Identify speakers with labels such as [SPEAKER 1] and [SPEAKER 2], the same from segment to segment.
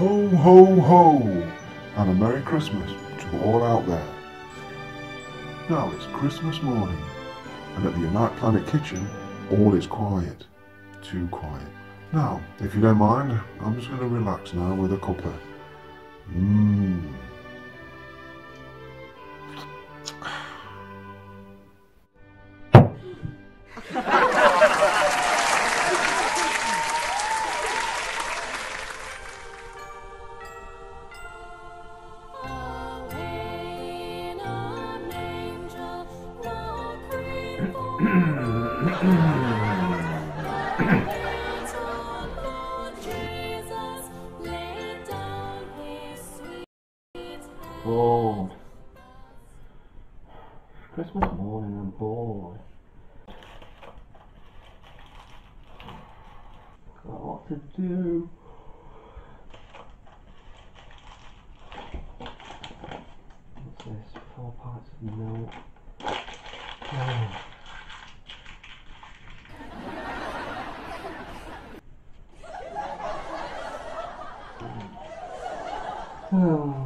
[SPEAKER 1] Ho, ho, ho, and a Merry Christmas to all out there. Now it's Christmas morning, and at the Unite Planet kitchen, all is quiet. Too quiet. Now, if you don't mind, I'm just going to relax now with a cuppa.
[SPEAKER 2] Bored. Christmas morning, I'm bored. Got what to do. What's this? 4 pints of milk. Oh.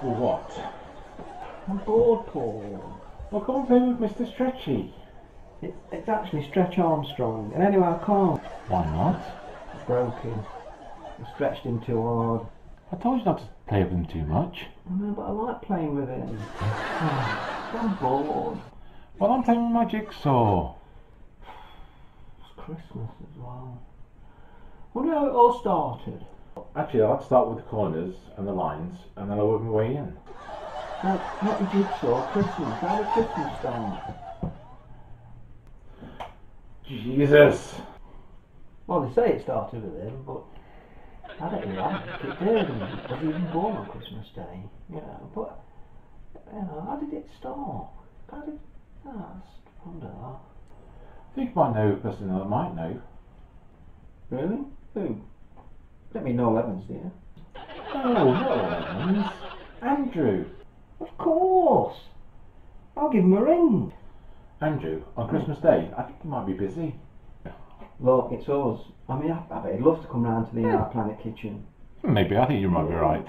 [SPEAKER 3] What?
[SPEAKER 2] I'm bored, Paul.
[SPEAKER 3] Well, come and play with Mr. Stretchy.
[SPEAKER 2] It's actually Stretch Armstrong, and anyway I can't.
[SPEAKER 3] Why not?
[SPEAKER 2] It's broken. I stretched him too hard.
[SPEAKER 3] I told you not to play with him too much.
[SPEAKER 2] I know, but I like playing with him. I'm bored.
[SPEAKER 3] Well, I'm playing with my jigsaw.
[SPEAKER 2] It's Christmas as well. Wonder how it all started.
[SPEAKER 3] Actually, I'd start with the corners and the lines, and then I'll work my way in.
[SPEAKER 2] No, not the jigsaw, Christmas. How did Christmas start?
[SPEAKER 3] Jesus!
[SPEAKER 2] Well, they say it started with him, but I don't think it did. I was even born on Christmas Day, you know. But how did it start? How did? I just wonder that.
[SPEAKER 3] I think you might know a person that might know.
[SPEAKER 2] Really? Who? Let me know Evans, do you?
[SPEAKER 3] Oh, not Evans. Andrew.
[SPEAKER 2] Of course. I'll give him a ring.
[SPEAKER 3] Andrew, on Christmas Day, I think he might be busy.
[SPEAKER 2] Look, it's us. I mean, I bet he'd love to come round to the Unite Planet kitchen.
[SPEAKER 3] Maybe, I think you might be right.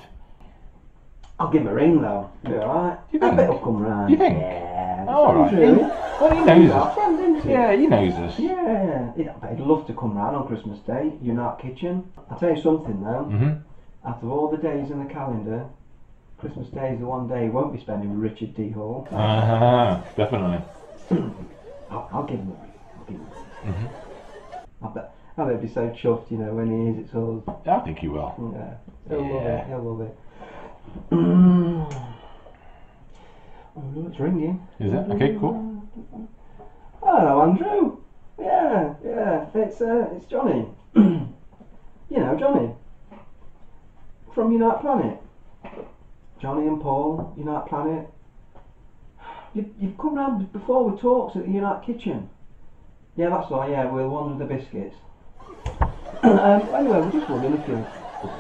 [SPEAKER 2] I'll give him a ring though. You alright?
[SPEAKER 3] You
[SPEAKER 2] I
[SPEAKER 3] think?
[SPEAKER 2] bet he'll come round.
[SPEAKER 3] You think?
[SPEAKER 2] Yeah.
[SPEAKER 3] Oh, alright. Well, he knows us. Yeah, he knows us.
[SPEAKER 2] Yeah. I bet he'd love to come round on Christmas Day, Unite kitchen. I'll tell you something though. Out of all the days in the calendar, Christmas Day is the one day he won't be spending with Richard D. Hall.
[SPEAKER 3] Definitely.
[SPEAKER 2] I'll give him a ring. I'll give him a ring. I bet he'd be so chuffed, you know, when he hears it's all.
[SPEAKER 3] I think he will.
[SPEAKER 2] Yeah. He'll love it. He'll love it. Oh, it's ringing.
[SPEAKER 3] Is it? Okay, cool.
[SPEAKER 2] Hello, Andrew. Yeah. It's Jonny. You know, Jonny. From Unite Planet. Jonny and Paul, Unite Planet. You've come round before with talks at the Unite kitchen. Yeah, that's right, yeah, we're the ones with the biscuits. Anyway, we're just wondering if you'd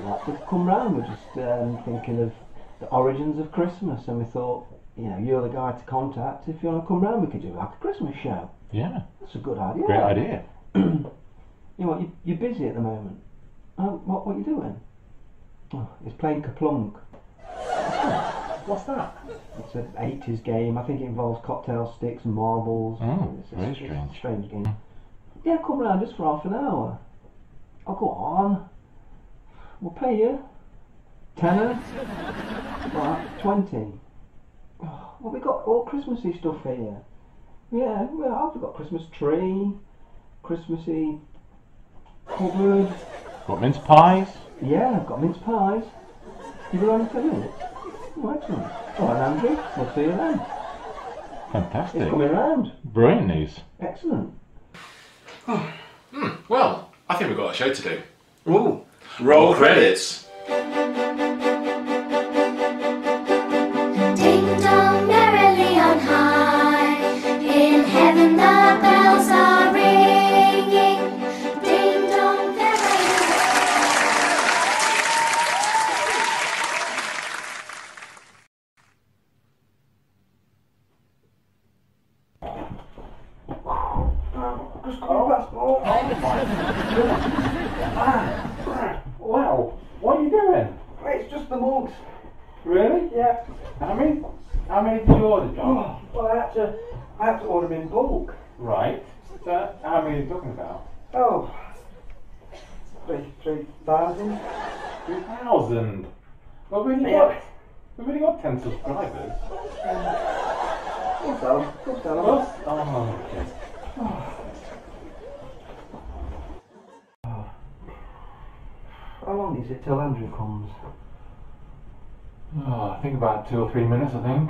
[SPEAKER 2] like to come round. We're just thinking of the origins of Christmas, and we thought, you know, you're the guy to contact. If you want to come round, we could do like a Christmas show.
[SPEAKER 3] Yeah.
[SPEAKER 2] That's a good idea.
[SPEAKER 3] Great idea.
[SPEAKER 2] You know what, you're busy at the moment. What are you doing? Oh, it's playing Kaplunk.
[SPEAKER 3] What's that?
[SPEAKER 2] It's an 80s game. I think it involves cocktail sticks and marbles.
[SPEAKER 3] Oh,
[SPEAKER 2] it's
[SPEAKER 3] very
[SPEAKER 2] It's
[SPEAKER 3] strange.
[SPEAKER 2] a strange game. Yeah, come round just for half an hour. Oh, go on. We'll pay you. Tenner? Right, 20. Oh, well, we got all Christmassy stuff here. Yeah, well, I've got Christmas tree, Christmassy cupboard.
[SPEAKER 3] Got mince pies?
[SPEAKER 2] Yeah, I've got mince pies. You will only 10 minutes. Oh, excellent. All right, Andrew. We'll see you then.
[SPEAKER 3] Fantastic.
[SPEAKER 2] It's coming round.
[SPEAKER 3] Brilliant news.
[SPEAKER 2] Excellent.
[SPEAKER 4] Well, I think we've got a show to do.
[SPEAKER 2] Ooh.
[SPEAKER 4] Roll credits.
[SPEAKER 5] Ding dong merrily on high, in heaven the birds
[SPEAKER 3] Just call your passport. Oh my. Wow. What are you doing?
[SPEAKER 2] It's just the mugs.
[SPEAKER 3] Really?
[SPEAKER 2] Yeah.
[SPEAKER 3] How many did you order, John?
[SPEAKER 2] Well, I had to order them in bulk.
[SPEAKER 3] Right. So, how many are you talking about?
[SPEAKER 2] Oh, 3,000.
[SPEAKER 3] 2,000. Well, we've only got 10 subscribers.
[SPEAKER 2] We'll sell them.
[SPEAKER 3] Oh, okay.
[SPEAKER 2] How long is it till Andrew comes?
[SPEAKER 3] Oh, I think about 2 or 3 minutes, I think.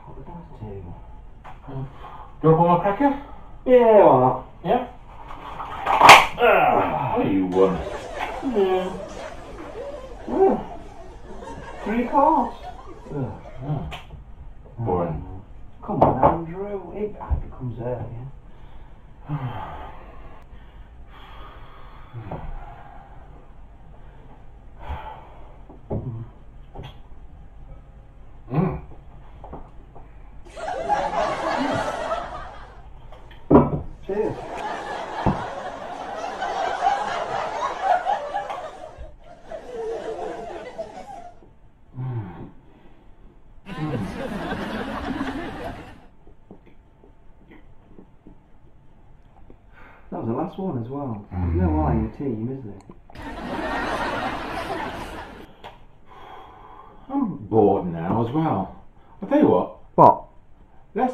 [SPEAKER 2] What would I do?
[SPEAKER 3] Do you want to want my cracker?
[SPEAKER 2] Yeah, why not?
[SPEAKER 3] Yeah? Oh, you won.
[SPEAKER 2] Yeah. Oh. 3 cards.
[SPEAKER 3] Oh. Boring.
[SPEAKER 2] Come on, Andrew. It comes early.
[SPEAKER 3] Mm.
[SPEAKER 2] Cheers. That was the last one as well. There's no wine in the team, is there?
[SPEAKER 3] I'm bored now as well. I'll tell you what,
[SPEAKER 2] What?
[SPEAKER 3] let's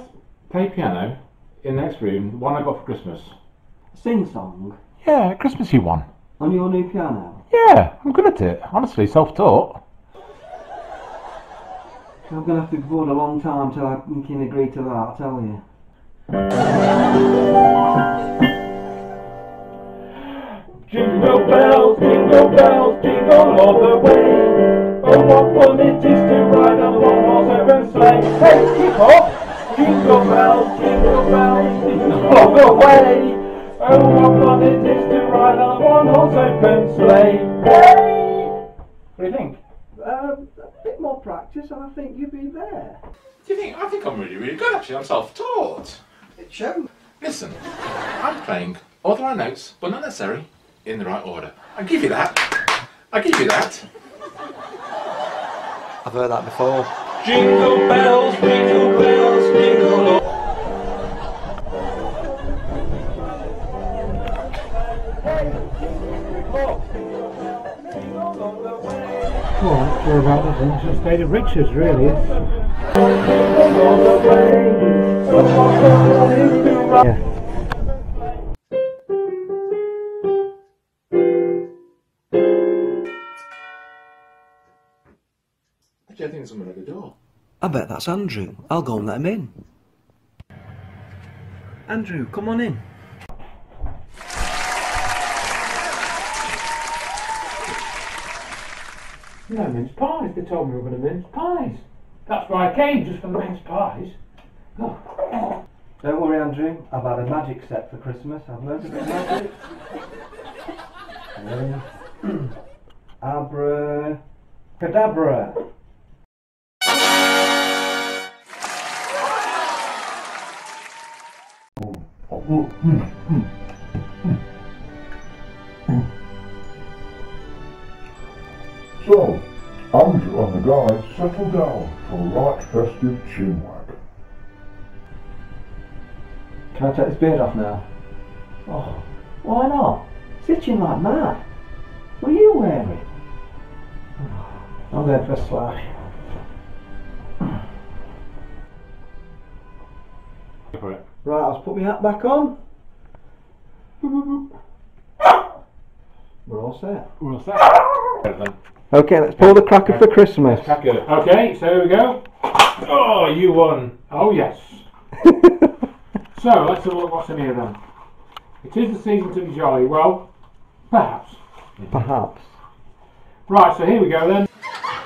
[SPEAKER 3] play piano in the next room, the one I got for Christmas.
[SPEAKER 2] Sing song?
[SPEAKER 3] Yeah, a Christmassy one.
[SPEAKER 2] On your new piano?
[SPEAKER 3] Yeah, I'm good at it. Honestly, self-taught.
[SPEAKER 2] I'm going to have to be bored a long time till I can agree to that, I'll tell you.
[SPEAKER 3] Jingle bells, jingle all the way. Oh, what fun it is to ride on a one-horse open sleigh. Hey, keep off! Jingle bells, jingle all the way. Oh, what fun it is to ride on a one-horse open sleigh. Hey! What do you think?
[SPEAKER 2] A bit more practice and I think you'll be there.
[SPEAKER 4] Do you think? I think I'm really, really good actually. I'm self-taught.
[SPEAKER 2] It shows.
[SPEAKER 4] Listen, I'm playing all the right notes, but not necessarily in the right order. I give you that. I give you that.
[SPEAKER 2] I've heard that before.
[SPEAKER 4] Jingle bells, jingle all.
[SPEAKER 3] Well, I'm not sure about this one. It's a state of riches, really.
[SPEAKER 2] Yeah.
[SPEAKER 4] Actually, I think there's someone at the door.
[SPEAKER 2] I bet that's Andrew. I'll go and let him in. Andrew, come on in.
[SPEAKER 3] No mince pies. They told me we were going to mince pies. That's why I came, just for the mince pies. Oh.
[SPEAKER 2] Don't worry, Andrew. I've had a magic set for Christmas. I've learned a bit of magic. Abracadabra.
[SPEAKER 1] So, Andrew and the guys settle down for a right festive chinwag.
[SPEAKER 2] Can I take this beard off now? Oh, why not? It's itching like mad. What are you wearing? I'm going for a slash.
[SPEAKER 3] Go for it.
[SPEAKER 2] Right, I'll put my hat back on. We're all set.
[SPEAKER 3] We're all set.
[SPEAKER 2] Okay, let's pull the cracker for Christmas.
[SPEAKER 3] Okay, so here we go. Oh, you won. Oh, yes. So, let's have a look what's in here then. It is the season to be jolly. Well, perhaps.
[SPEAKER 2] Perhaps.
[SPEAKER 3] Right, so here we go then.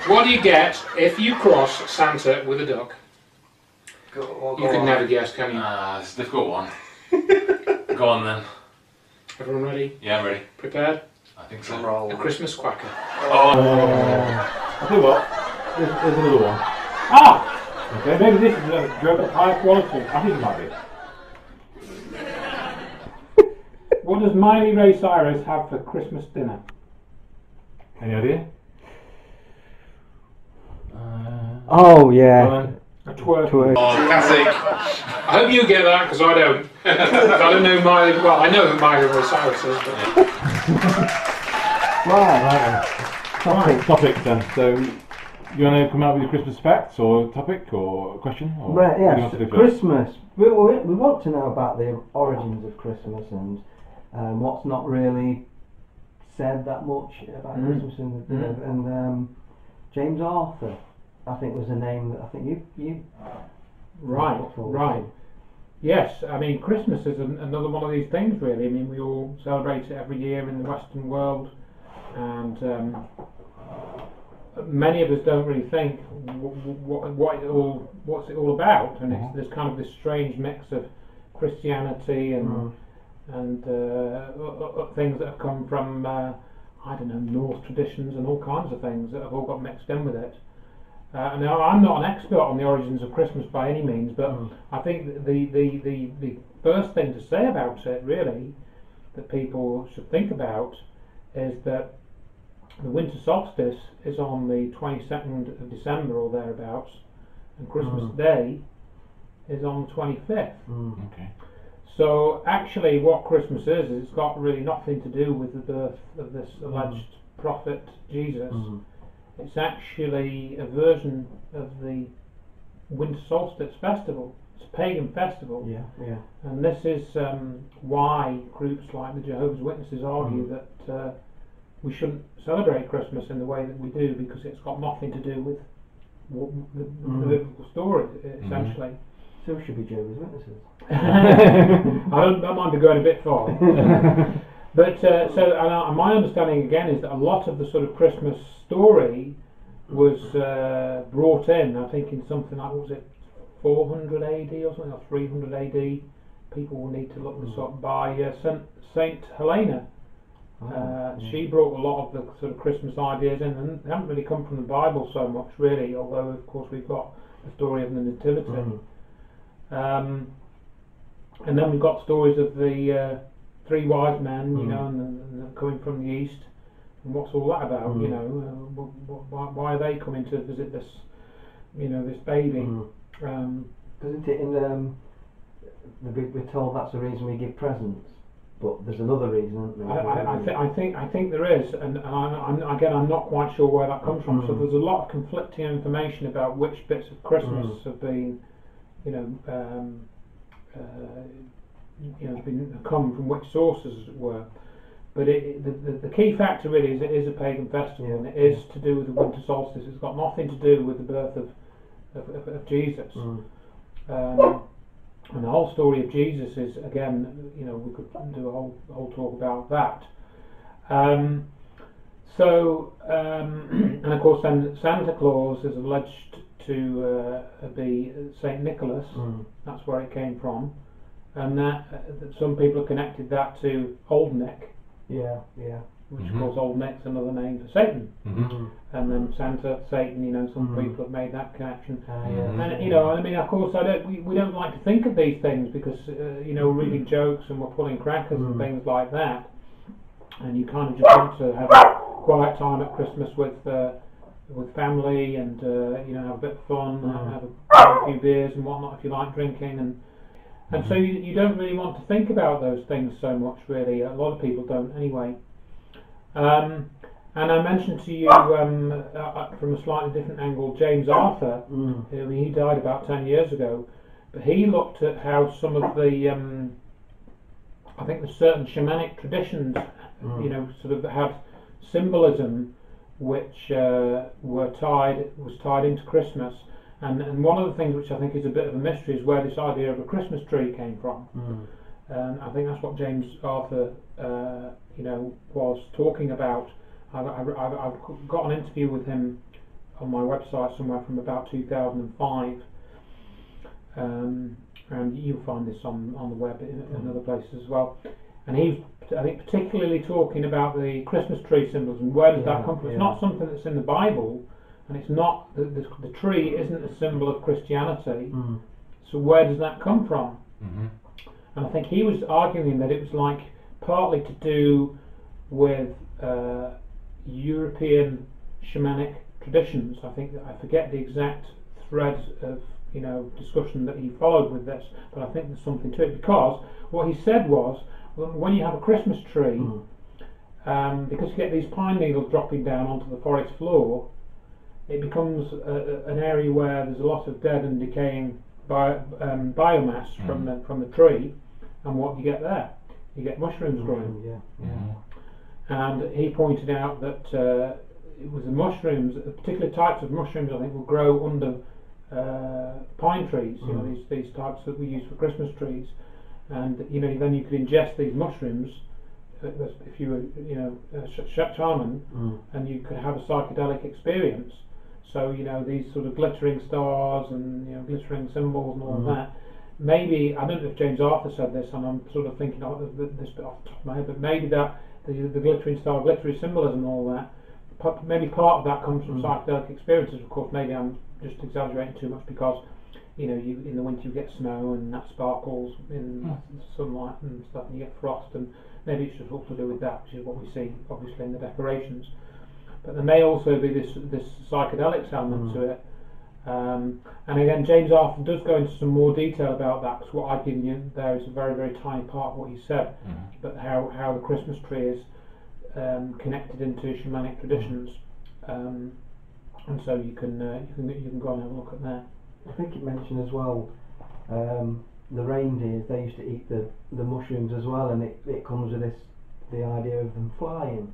[SPEAKER 4] What do you get if you cross Santa with a duck? You could never guess, can you?
[SPEAKER 5] It's a difficult one. Go on then.
[SPEAKER 4] Everyone ready?
[SPEAKER 5] Yeah, I'm ready.
[SPEAKER 4] Prepared?
[SPEAKER 5] I think so.
[SPEAKER 4] A Christmas quacker.
[SPEAKER 3] I'll tell you what, there's another one. Ah! Okay, maybe this is a joke of higher quality. I think it might be. What does Miley Ray Cyrus have for Christmas dinner?
[SPEAKER 5] Any idea?
[SPEAKER 2] Oh yeah.
[SPEAKER 3] A twerk.
[SPEAKER 2] Twerk.
[SPEAKER 4] Classic. I hope you get that because I don't. I don't know Miley. Well, I know who Miley Ray Cyrus is, but.
[SPEAKER 2] Right.
[SPEAKER 5] Topic then. So, you want to come out with your Christmas facts or topic or question? Or
[SPEAKER 2] Right,
[SPEAKER 5] what do you
[SPEAKER 2] yes,
[SPEAKER 5] want to do first?
[SPEAKER 2] Christmas. We want to know about the origins of Christmas and what's not really said that much about Christmas and James Arthur, I think, was a name that I think you
[SPEAKER 3] Right,
[SPEAKER 2] put forward.
[SPEAKER 3] right. Yes, I mean Christmas is another one of these things really. I mean we all celebrate it every year in the Western world, and many of us don't really think what's it all about, and it's there's kind of this strange mix of Christianity and things that have come from I don't know, Norse traditions and all kinds of things that have all got mixed in with it. Now I'm not an expert on the origins of Christmas by any means, but I think the first thing to say about it really that people should think about is that the winter solstice is on the 22nd of December or thereabouts, and Christmas Day is on the 25th.
[SPEAKER 5] Okay.
[SPEAKER 3] So actually what Christmas is it's got really nothing to do with the birth of this alleged prophet Jesus. It's actually a version of the winter solstice festival. It's a pagan festival.
[SPEAKER 2] Yeah.
[SPEAKER 3] And this is why groups like the Jehovah's Witnesses argue that we shouldn't celebrate Christmas in the way that we do, because it's got nothing to do with the biblical story, essentially.
[SPEAKER 2] So we should be Jehovah's Witnesses.
[SPEAKER 3] I don't mind me going a bit far. But my understanding again is that a lot of the sort of Christmas story was brought in, I think, in something like, what was it, 400 AD or something, or 300 AD. People will need to look this up, by Saint Helena. She brought a lot of the sort of Christmas ideas in, and they haven't really come from the Bible so much, really, although of course we've got the story of the Nativity. And then we've got stories of the three wise men, you know, and coming from the east, and what's all that about? You know, why are they coming to visit this, you know, this baby?
[SPEAKER 2] Isn't it in we're told that's the reason we give presents, but there's another reason, isn't there?
[SPEAKER 3] I think there is, and I'm not quite sure where that comes from. So there's a lot of conflicting information about which bits of Christmas have been, come from which sources, as it were. But the key factor really is it is a pagan festival, and it is to do with the winter solstice. It's got nothing to do with the birth of Jesus. And the whole story of Jesus is, again, you know, we could do a whole talk about that. And of course then Santa Claus is alleged to be Saint Nicholas. That's where it came from, and that some people have connected that to Old Nick. Which of course Old Nick's another name for Satan. And then Santa, Satan, you know, some people have made that connection. And you know, I mean, of course, we don't like to think of these things because you know, we're reading jokes and we're pulling crackers and things like that, and you kind of just want to have a quiet time at Christmas with family and you know, have a bit of fun, have a few beers and whatnot if you like drinking, and so you don't really want to think about those things so much, really. A lot of people don't anyway. And I mentioned to you from a slightly different angle, James Arthur. He died about 10 years ago, but he looked at how some of the I think the certain shamanic traditions, you know, sort of had symbolism which was tied into Christmas. And one of the things which I think is a bit of a mystery is where this idea of a Christmas tree came from. And I think that's what James Arthur, you know, was talking about. I've got an interview with him on my website somewhere from about 2005, and you'll find this on the web in other places as well. And he was, I think, particularly talking about the Christmas tree symbols and where does that come from. It's not something that's in the Bible, and it's not the tree isn't a symbol of Christianity. So where does that come from? And I think he was arguing that it was like
[SPEAKER 6] partly to do with European shamanic traditions. I think I forget the exact thread of discussion that he followed with this, but I think there's something to it, because what he said was, when you have a Christmas tree, because you get these pine needles dropping down onto the forest floor, it becomes an area where there's a lot of dead and decaying biomass from the tree, and what you get there, you get mushrooms growing. And he pointed out that it was the mushrooms, particular types of mushrooms, I think, will grow under pine trees. These types that we use for Christmas trees, and then you could ingest these mushrooms if you were shaman, and you could have a psychedelic experience. So these sort of glittering stars and glittering symbols and all that. Maybe, I don't know if James Arthur said this, and I'm sort of thinking of this bit off the top of my head, but maybe that the glittering star, glittery symbolism and all that, maybe part of that comes from psychedelic experiences. Of course, maybe I'm just exaggerating too much, because you in the winter you get snow and that sparkles in sunlight and stuff, and you get frost, and maybe it's just all to do with that, which is what we see obviously in the decorations. But there may also be this psychedelic element to it. And again, James Arthur does go into some more detail about that, because what I've given you there is a very, very tiny part of what he said, but how the Christmas tree is connected into shamanic traditions, and so you can go and have a look at that.
[SPEAKER 2] I think it mentioned as well the reindeers. They used to eat the mushrooms as well, and it comes with the idea of them flying.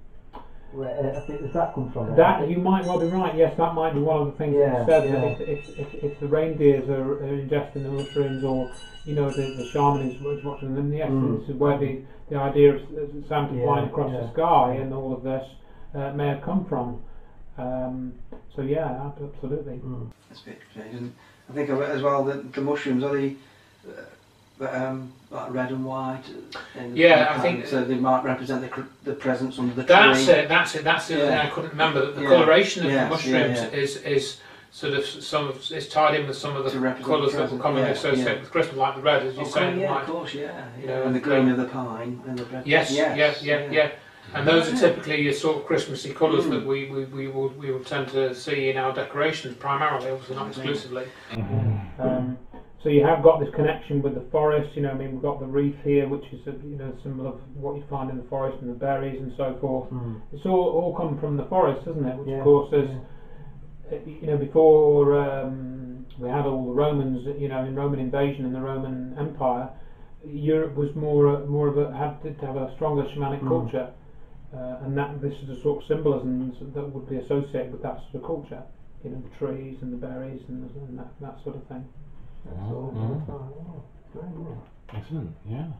[SPEAKER 2] I think does that come from
[SPEAKER 6] that? You might well be right. Yes, that might be one of the things that said that if the reindeers are ingesting the mushrooms, or the shaman is watching them, yes, this is where the idea of Santa flying across the sky and all of this may have come from. So yeah, absolutely.
[SPEAKER 2] That's a bit strange. I think of it as well that the mushrooms are like red and white.
[SPEAKER 4] I think
[SPEAKER 2] so. They might represent the presence under the
[SPEAKER 4] tree.
[SPEAKER 2] That's
[SPEAKER 4] it. I couldn't remember that the coloration of the mushrooms is sort of it's tied in with some of the colours that will commonly associate with Christmas, like the red, as you say.
[SPEAKER 2] Of course, and the green of the pine and the red.
[SPEAKER 4] Yes. And those are typically your sort of Christmassy colours that we will tend to see in our decorations, primarily, obviously not exclusively.
[SPEAKER 6] So you have got this connection with the forest. We've got the wreath here, which is a symbol of what you find in the forest, and the berries and so forth. It's all come from the forest, isn't it? Which of course is, before we had all the Romans, in Roman invasion and the Roman Empire, Europe was more of a had to have a stronger shamanic culture, and this is the sort of symbolism that would be associated with that sort of culture. The trees and the berries and that sort of thing.
[SPEAKER 5] Excellent, yeah.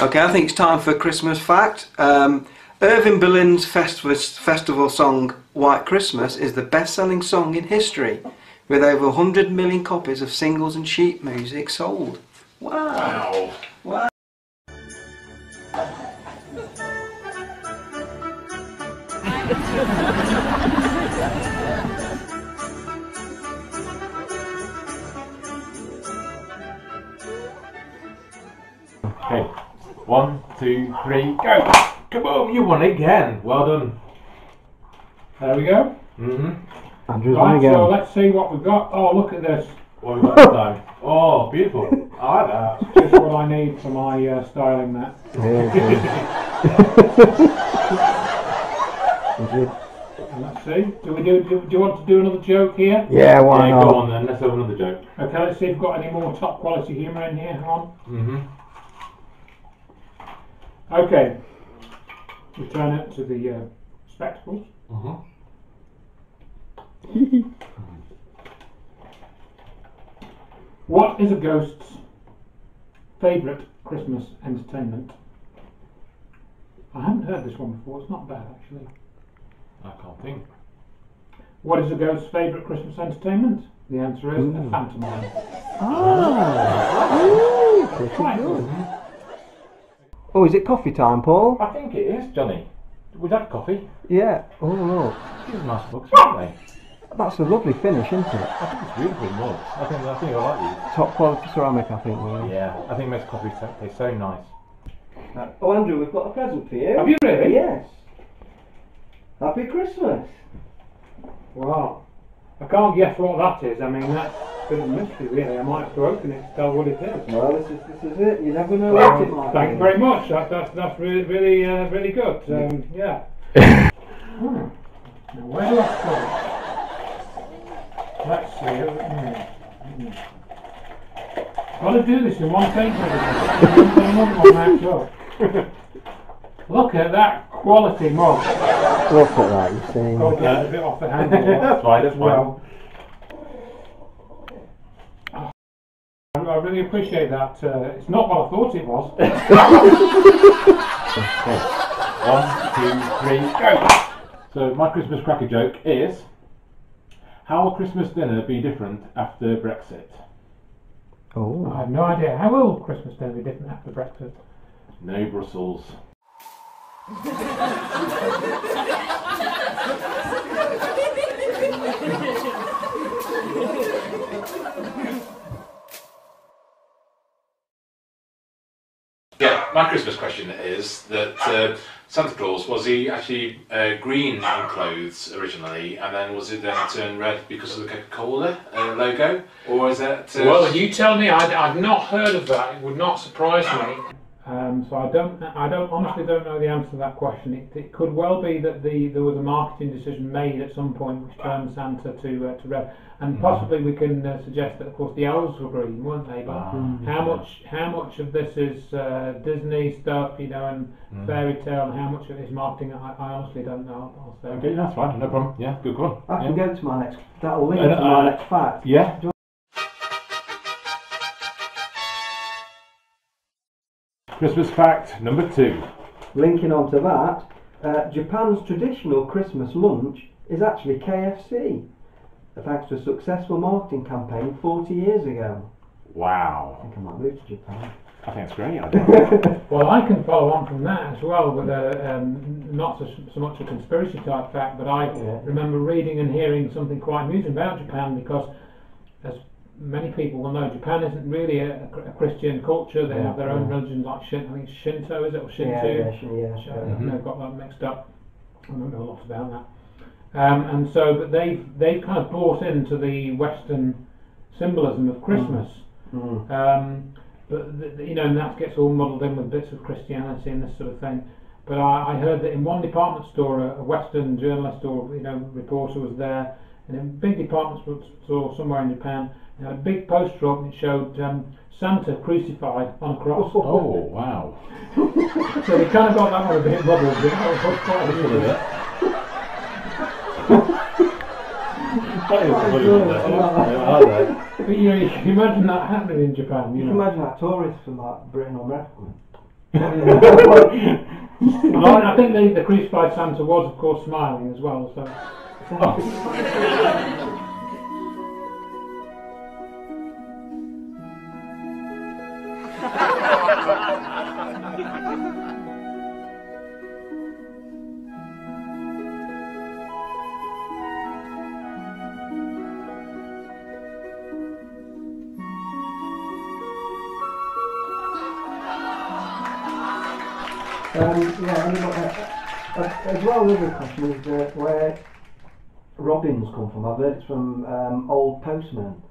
[SPEAKER 2] Okay, I think it's time for Christmas fact. Irving Berlin's festival song White Christmas is the best-selling song in history, with over 100 million copies of singles and sheet music sold. Wow!
[SPEAKER 5] Okay, 1, 2, 3, go! Come on, you won again. Well done.
[SPEAKER 6] There we go.
[SPEAKER 2] Andrew's won again.
[SPEAKER 6] So let's see what we've got. Oh, look at this.
[SPEAKER 5] What have we got this time? Oh, beautiful. I like that.
[SPEAKER 6] Just what I need for my styling mat. Let's see. Do you want to do another joke here?
[SPEAKER 2] Yeah, why not?
[SPEAKER 5] Go on then. Let's have another joke.
[SPEAKER 6] Okay, let's see if we've got any more top quality humour in here. Hang on. Okay. Return it to the spectacles. What is a ghost's favourite Christmas entertainment? I haven't heard this one before. It's not bad, actually.
[SPEAKER 5] I can't think.
[SPEAKER 6] What is a ghost's favourite Christmas entertainment? The answer is a pantomime. Quite good.
[SPEAKER 2] Oh, is it coffee time, Paul?
[SPEAKER 5] I think it is, Johnny. Would you have coffee?
[SPEAKER 2] Yeah. Oh, no.
[SPEAKER 5] These are nice books, aren't they?
[SPEAKER 2] That's a lovely finish, isn't it?
[SPEAKER 5] I think it's beautiful mud. I think I like these.
[SPEAKER 2] Top quality ceramic, I think. Really.
[SPEAKER 5] Yeah, I think most coffee tastes so nice.
[SPEAKER 2] Oh, Andrew, we've got a present for you.
[SPEAKER 6] Have you really?
[SPEAKER 2] Yes. Happy Christmas.
[SPEAKER 6] Wow. I can't guess what that is. I mean, that's a bit of a mystery, really. I might have to open it to tell what it is.
[SPEAKER 2] Well, this is it. You never know what it might be.
[SPEAKER 6] Thank you very much. That's really really good. Yeah. Now, where do I put it? Let's see. Got to do this in one take. Another one next up. Look at that quality mug.
[SPEAKER 2] Look at that, you see.
[SPEAKER 6] Oh, get a bit off the handle.
[SPEAKER 5] That's fine, that's
[SPEAKER 6] well. I really appreciate that. It's not what I thought it was.
[SPEAKER 5] Okay. 1, 2, 3, go! So my Christmas cracker joke is, how will Christmas dinner be different after Brexit?
[SPEAKER 2] Oh.
[SPEAKER 6] I have no idea. How will Christmas dinner be different after Brexit?
[SPEAKER 5] No Brussels.
[SPEAKER 7] Yeah, my Christmas question is that Santa Claus, was he actually green in clothes originally, and then was it then turned red because of the Coca-Cola logo, or is that?
[SPEAKER 4] Well, you tell me. I've not heard of that. It would not surprise me.
[SPEAKER 6] So I honestly don't know the answer to that question. It could well be that there was a marketing decision made at some point which turned Santa to red, and possibly we can suggest that of course the elves were green, weren't they? But how much of this is Disney stuff, you know, and fairy tale, and how much of it is marketing? I honestly don't know. I'll say.
[SPEAKER 5] Okay, that's fine, no problem. Yeah, good one.
[SPEAKER 2] I can go to my next. That'll link to my next fact.
[SPEAKER 5] Yeah. Christmas fact number 2.
[SPEAKER 2] Linking on to that, Japan's traditional Christmas lunch is actually KFC, thanks to a successful marketing campaign 40 years ago.
[SPEAKER 5] Wow.
[SPEAKER 2] I think I might move to Japan.
[SPEAKER 5] I think it's great.
[SPEAKER 6] Well, I can follow on from that as well with not so much a conspiracy type fact, but I remember reading and hearing something quite amusing about Japan, because as many people will know, Japan isn't really a Christian culture. They have their own religions, like I think Shinto, is it, or Shinto? I've got that mixed up. I don't know a lot about that. And so, but they've kind of bought into the Western symbolism of Christmas. But you know, and that gets all muddled in with bits of Christianity and this sort of thing. But I heard that in one department store, a Western journalist or reporter was there, in a big department store somewhere in Japan. They had a big poster up and it showed Santa crucified on a cross.
[SPEAKER 5] Oh wow!
[SPEAKER 6] So they kind of got that one a bit muddled. Quite a little bit. But you know, you can imagine that happening in Japan.
[SPEAKER 2] You can imagine that tourists from like Britain or America.
[SPEAKER 6] I think the crucified Santa was, of course, smiling as well. So.
[SPEAKER 2] As well, the other question is where robins come from. I've heard it's from old postmen.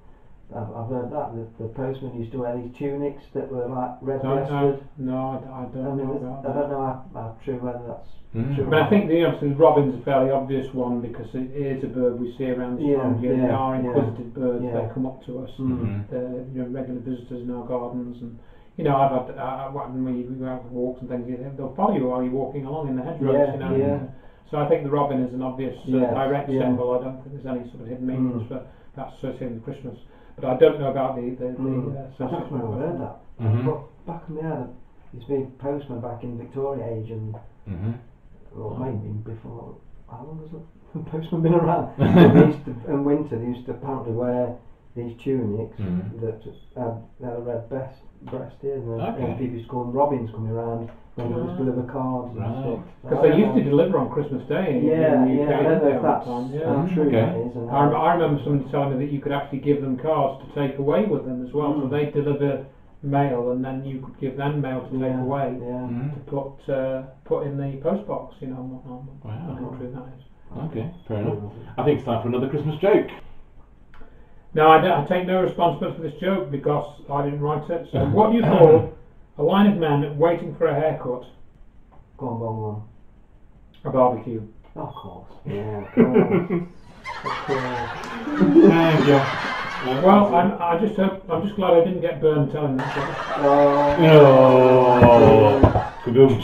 [SPEAKER 2] I've heard that the postmen used to wear these tunics that were like red breasted.
[SPEAKER 6] No, I don't know about that.
[SPEAKER 2] I don't know how true whether that's true.
[SPEAKER 6] But I think the robin's a fairly obvious one, because it is a bird we see around the farm. They are inquisitive birds. They come up to us. They're regular visitors in our gardens, and I've had when you go out for walks and things, they'll follow you while you're walking along in the hedgerows. So I think the robin is an obvious direct symbol. I don't think there's any sort of hidden meanings for that associated with Christmas. But I don't know about the
[SPEAKER 2] I don't know if I've heard that. But back in the day, there's been postmen back in Victoria age, and or maybe before. How long has the postman been around? In winter, they used to apparently wear these tunics that had a red breast here, and people used to call them robins coming around They just deliver cards and stuff.
[SPEAKER 6] Because they used to deliver on Christmas Day in the UK.
[SPEAKER 2] I don't know if that's how true that is. And
[SPEAKER 6] I remember somebody telling me that you could actually give them cards to take away with them as well. So they deliver mail, and then you could give them mail to take away to put in the post box, and whatnot.
[SPEAKER 5] Wow.
[SPEAKER 6] How true that is.
[SPEAKER 5] Okay, fair enough. I think it's time for another Christmas joke.
[SPEAKER 6] No, I take no responsibility for this joke because I didn't write it. So, what do you call a line of men waiting for a haircut?
[SPEAKER 2] Go on.
[SPEAKER 6] A barbecue.
[SPEAKER 2] Of course. Yeah, of course.
[SPEAKER 6] Well, I'm just glad I didn't get burned telling that joke.
[SPEAKER 5] Kaboom.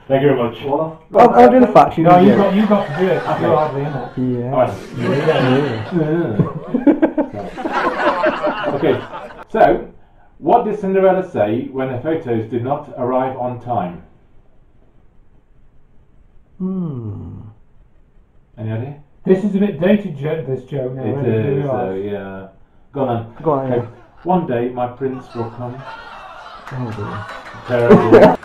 [SPEAKER 5] Thank you very much.
[SPEAKER 2] I'll do the facts.
[SPEAKER 6] No, you got to do it. I feel hardly in it.
[SPEAKER 2] Yeah.
[SPEAKER 5] Okay, so what did Cinderella say when her photos did not arrive on time? Any idea?
[SPEAKER 6] This is a bit dated joke. This joke now.
[SPEAKER 5] It is. So yeah. Go on.
[SPEAKER 2] Yeah.
[SPEAKER 5] One day my prince will come.
[SPEAKER 2] Oh dear.
[SPEAKER 5] Terrible.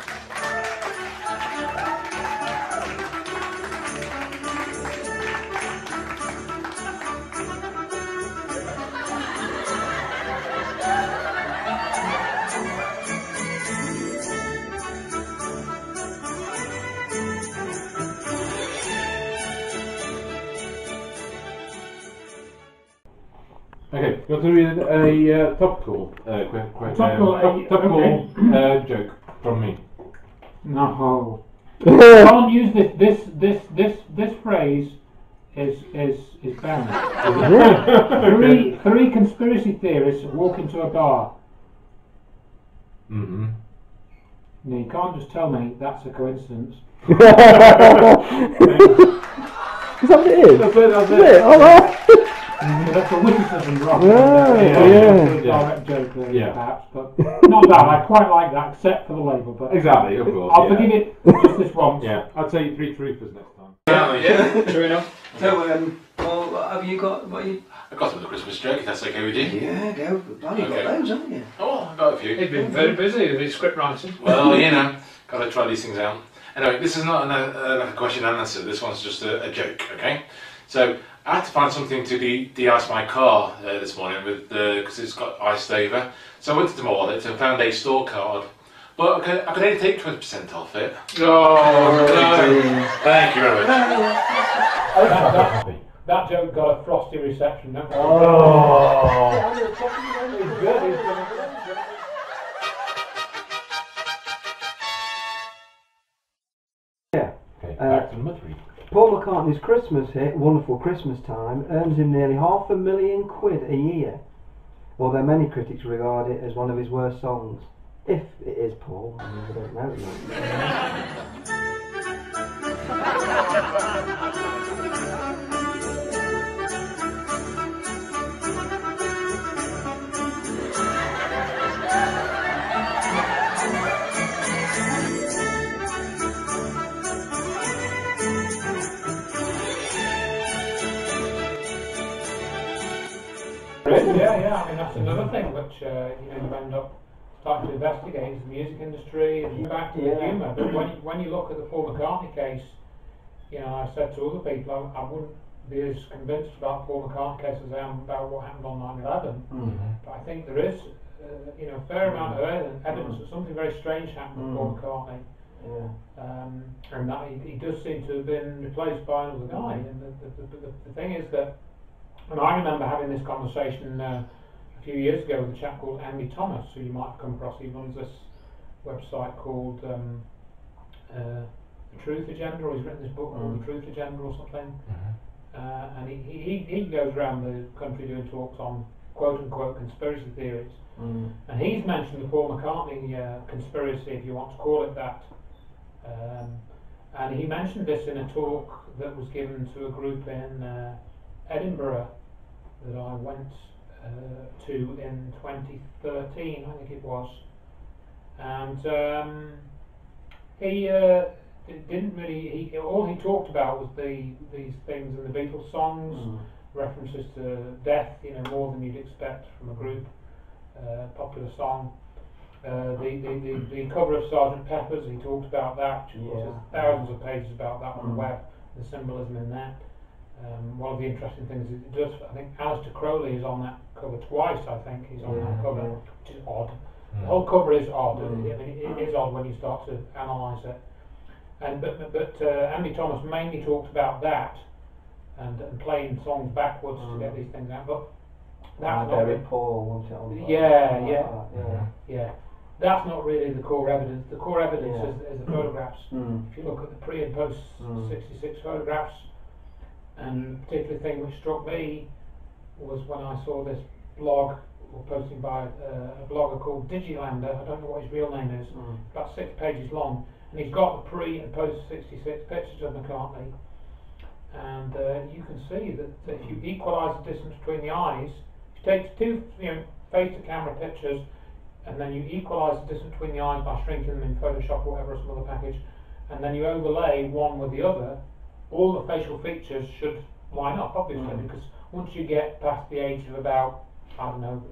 [SPEAKER 5] Okay, you want to read a topical joke from me?
[SPEAKER 6] No. Can't use this phrase is banned. Three conspiracy theorists walk into a bar.
[SPEAKER 5] Mm-hmm.
[SPEAKER 6] No, you can't just tell me that's a coincidence.
[SPEAKER 2] Is that what it is?
[SPEAKER 5] That's it.
[SPEAKER 6] That's a witticism, Rob. Direct joke, perhaps, but not that. I quite like that, except for the label. But
[SPEAKER 5] exactly, of course.
[SPEAKER 6] I'll forgive it just this once.
[SPEAKER 5] Yeah, I'd say 3 truthers next time.
[SPEAKER 4] Yeah, true enough.
[SPEAKER 2] So, well, have you got?
[SPEAKER 7] I've got another Christmas joke, if that's okay with you.
[SPEAKER 2] Yeah, go. Bloody
[SPEAKER 7] Okay.
[SPEAKER 2] got those, haven't you?
[SPEAKER 7] Oh, I've got a few.
[SPEAKER 4] He's been very busy with his script writing.
[SPEAKER 7] Well, got to try these things out. Anyway, this is not a question and answer. This one's just a joke, okay? So, I had to find something to de-ice my car this morning because it's got iced over. So I went to the mall and found a store card. But I could only take 20% off it.
[SPEAKER 4] Oh, no.
[SPEAKER 7] Thank you very much.
[SPEAKER 6] That joke got a frosty reception.
[SPEAKER 5] Okay, back to number 3.
[SPEAKER 2] Paul McCartney's Christmas hit, Wonderful Christmas Time, earns him nearly £500,000 a year. Although many critics regard it as one of his worst songs. If it is Paul, I don't know.
[SPEAKER 6] Yeah. I mean, that's another thing which you end up starting to investigate is the music industry and back to the humour. But when you look at the Paul McCartney case, I said to other people I wouldn't be as convinced about Paul McCartney case as I am about what happened on 9/11. But I think there is a fair amount of evidence that something very strange happened with Paul McCartney. And that he does seem to have been replaced by another guy. And the thing is that, and I remember having this conversation a few years ago with a chap called Andy Thomas, who you might have come across. He runs this website called The Truth Agenda, or he's written this book called The Truth Agenda or something. And he goes around the country doing talks on quote-unquote conspiracy theories. And he's mentioned the Paul McCartney conspiracy, if you want to call it that. And he mentioned this in a talk that was given to a group in Edinburgh that I went to in 2013, I think it was. And he didn't really. All he talked about was these things in the Beatles songs, references to death, more than you'd expect from a group, popular song. The cover of Sergeant Pepper's, he talked about that. There's thousands of pages about that on the web, the symbolism in there. One of the interesting things is it does, I think Aleister Crowley is on that cover twice, I think he's on that cover, which is odd. The whole cover is odd. I mean, it is odd when you start to analyse it. And but Andy Thomas mainly talked about that and playing songs backwards to get these things out. But that's not really
[SPEAKER 2] Paul, wasn't it?
[SPEAKER 6] Yeah. That's not really the core evidence. The core evidence is the photographs. If you look at the pre and post 66 photographs, and the particular thing which struck me was when I saw this blog or posting by a blogger called Digilander. I don't know what his real name is. About 6 pages long, and he's got the pre and post 66 pictures of McCartney, and you can see that if you equalise the distance between the eyes, if you take two face to camera pictures, and then you equalise the distance between the eyes by shrinking them in Photoshop or whatever, some other package, and then you overlay one with the other, all the facial features should line up, obviously, because once you get past the age of about, I don't know,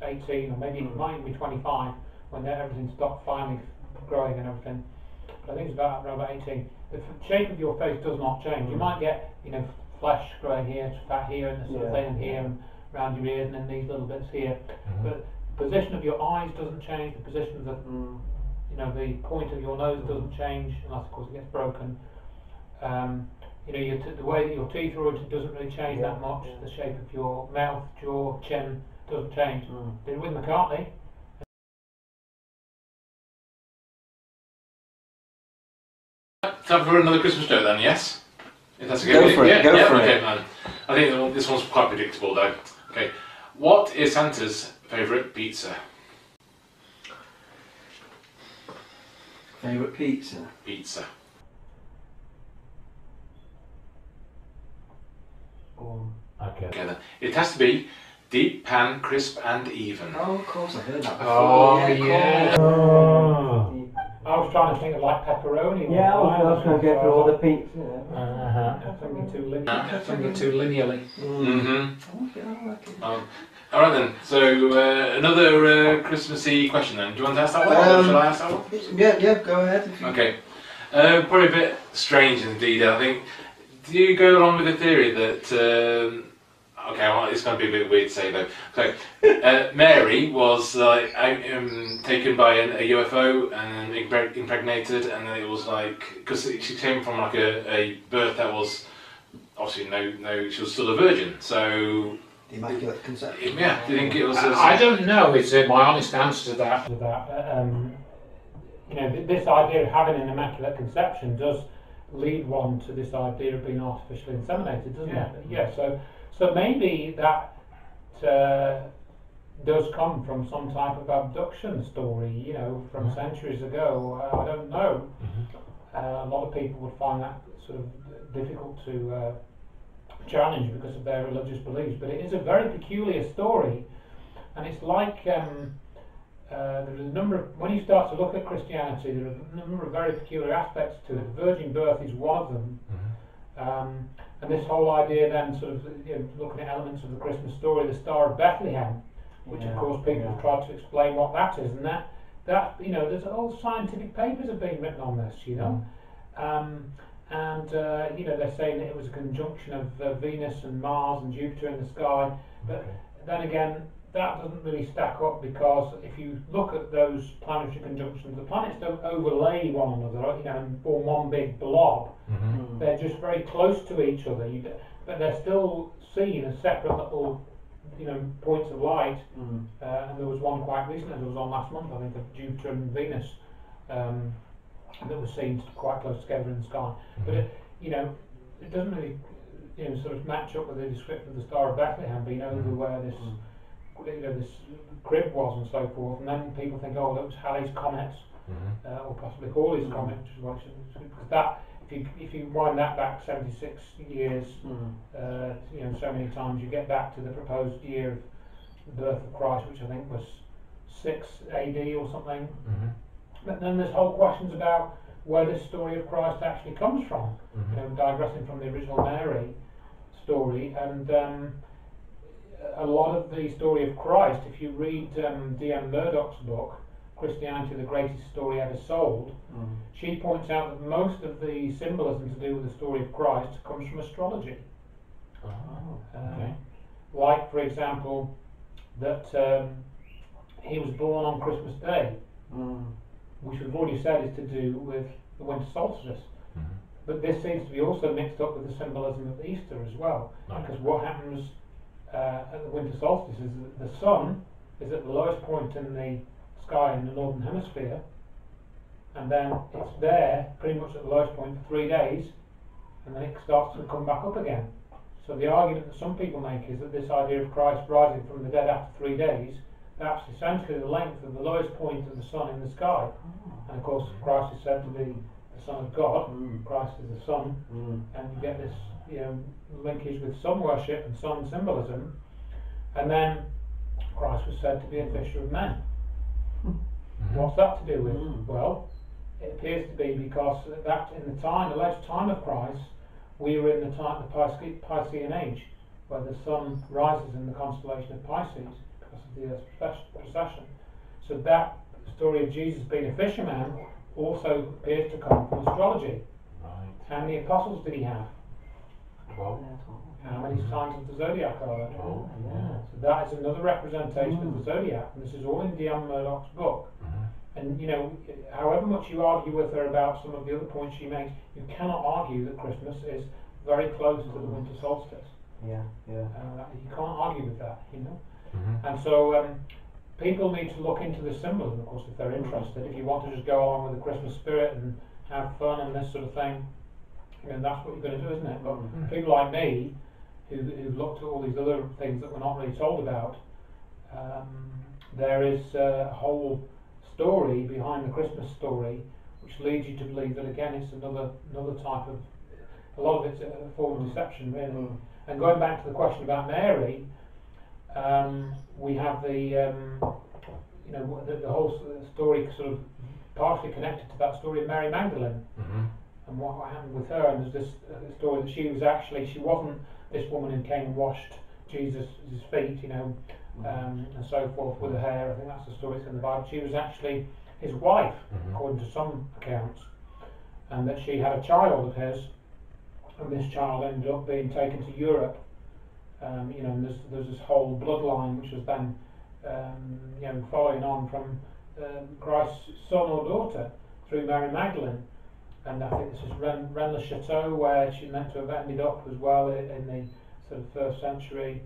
[SPEAKER 6] 18, or maybe it might even be 25, when everything stops finally growing and everything. But I think it's around about 18. The shape of your face does not change. You might get, flesh growing here, fat here, and this sort of thing, and here, and around your ears, and then these little bits here. But the position of your eyes doesn't change. The position of the, the point of your nose doesn't change, unless of course it gets broken. The way that your teeth are oriented doesn't really change that much. The shape of your mouth, jaw, chin doesn't change. Did with McCartney.
[SPEAKER 7] Time for another Christmas joke then, yes? If that's okay.
[SPEAKER 2] Go for it. Go for
[SPEAKER 7] okay,
[SPEAKER 2] it.
[SPEAKER 7] Man. I think this one's quite predictable though. Okay. What is Santa's favourite pizza?
[SPEAKER 2] Favourite pizza?
[SPEAKER 7] Pizza.
[SPEAKER 5] Okay.
[SPEAKER 7] Okay then. It has to be deep pan, crisp and even.
[SPEAKER 2] Oh, of course, I've heard that before.
[SPEAKER 4] Oh, yeah.
[SPEAKER 6] I was trying to think of like pepperoni.
[SPEAKER 2] Yeah, I was going to go through all the pizza.
[SPEAKER 6] Thinking
[SPEAKER 4] Too linearly.
[SPEAKER 7] Alright then, so another Christmassy question then. Do you want to ask that one or shall I ask that one?
[SPEAKER 2] Yeah, go ahead.
[SPEAKER 7] Okay. Probably a bit strange indeed, I think. Do you go along with the theory that okay, well, it's going to be a bit weird to say though. So, Mary was taken by a UFO and impregnated, and then it was like, because she came from like a birth that was obviously no, she was still a virgin. So,
[SPEAKER 2] the Immaculate Conception.
[SPEAKER 7] Yeah, do you think it was?
[SPEAKER 4] I don't know. Is my honest answer to that.
[SPEAKER 6] This idea of having an Immaculate Conception does lead one to this idea of being artificially inseminated, doesn't it? Yeah. So maybe that does come from some type of abduction story, from centuries ago. I don't know. A lot of people would find that sort of difficult to challenge because of their religious beliefs, but it is a very peculiar story, and it's like there's a number of, when you start to look at Christianity, there are a number of very peculiar aspects to it. The virgin birth is one of them. And this whole idea then sort of looking at elements of the Christmas story, the Star of Bethlehem, which of course people have tried to explain what that is, and that there's all scientific papers have been written on this, and they're saying that it was a conjunction of Venus and Mars and Jupiter in the sky, but then again that doesn't really stack up, because if you look at those planetary conjunctions, the planets don't overlay one another, and form one big blob. They're just very close to each other, but they're still seen as separate little, points of light. And there was one quite recently, there was one last month, I think, of Jupiter and Venus that was seen quite close together in the sky. But it doesn't really, sort of match up with the description of the Star of Bethlehem, being over where this. This crib was and so forth, and then people think, oh, that was Halley's Comet, or possibly Halley's Comet, which is what because that, if you wind that back 76 years, so many times, you get back to the proposed year of the birth of Christ, which I think was 6 AD or something. But then there's whole questions about where this story of Christ actually comes from, digressing from the original Mary story, and a lot of the story of Christ, if you read D.M. Murdoch's book, Christianity the greatest story ever sold, she points out that most of the symbolism to do with the story of Christ comes from astrology.
[SPEAKER 5] Okay.
[SPEAKER 6] Like, for example, that he was born on Christmas Day, which we've already said is to do with the winter solstice. But this seems to be also mixed up with the symbolism of Easter as well, because what happens at the winter solstice is that the sun is at the lowest point in the sky in the northern hemisphere, and then it's there pretty much at the lowest point for 3 days, and then it starts to come back up again. So the argument that some people make is that this idea of Christ rising from the dead after 3 days, that's essentially the length of the lowest point of the sun in the sky. And of course Christ is said to be the Son of God, Christ is the Son, and you get this linkage with sun worship and sun symbolism. And then Christ was said to be a fisher of men. What's that to do with? Well, it appears to be because that in the alleged time of Christ, we were in the Piscean age, where the sun rises in the constellation of Pisces because of the Earth's precession. So that story of Jesus being a fisherman also appears to come from astrology.
[SPEAKER 5] Right.
[SPEAKER 6] How many apostles did he have?
[SPEAKER 5] 12.
[SPEAKER 6] How many signs of the zodiac are there?
[SPEAKER 5] 12.
[SPEAKER 6] So that is another representation of the zodiac, and this is all in Diane Murdoch's book. And however much you argue with her about some of the other points she makes, you cannot argue that Christmas is very close to the winter solstice. You can't argue with that, And so people need to look into the symbolism, of course, if they're interested. If you want to just go along with the Christmas spirit and have fun and this sort of thing, that's what you're going to do, isn't it? But people like me, who've looked at all these other things that we're not really told about, there is a whole story behind the Christmas story which leads you to believe that again it's another type of, a lot of it's a form of deception, really. And going back to the question about Mary, we have the whole story sort of partially connected to that story of Mary Magdalene and what happened with her. And there's this story that she wasn't this woman who came and washed Jesus' feet, and so forth with her hair. I think that's the story that's in the Bible. She was actually his wife, according to some accounts, and that she had a child of his, and this child ended up being taken to Europe. And there's this whole bloodline which was then following on from Christ's son or daughter through Mary Magdalene. And I think this is Rennes-le-Château, where she meant to have ended up as well in the sort of 1st century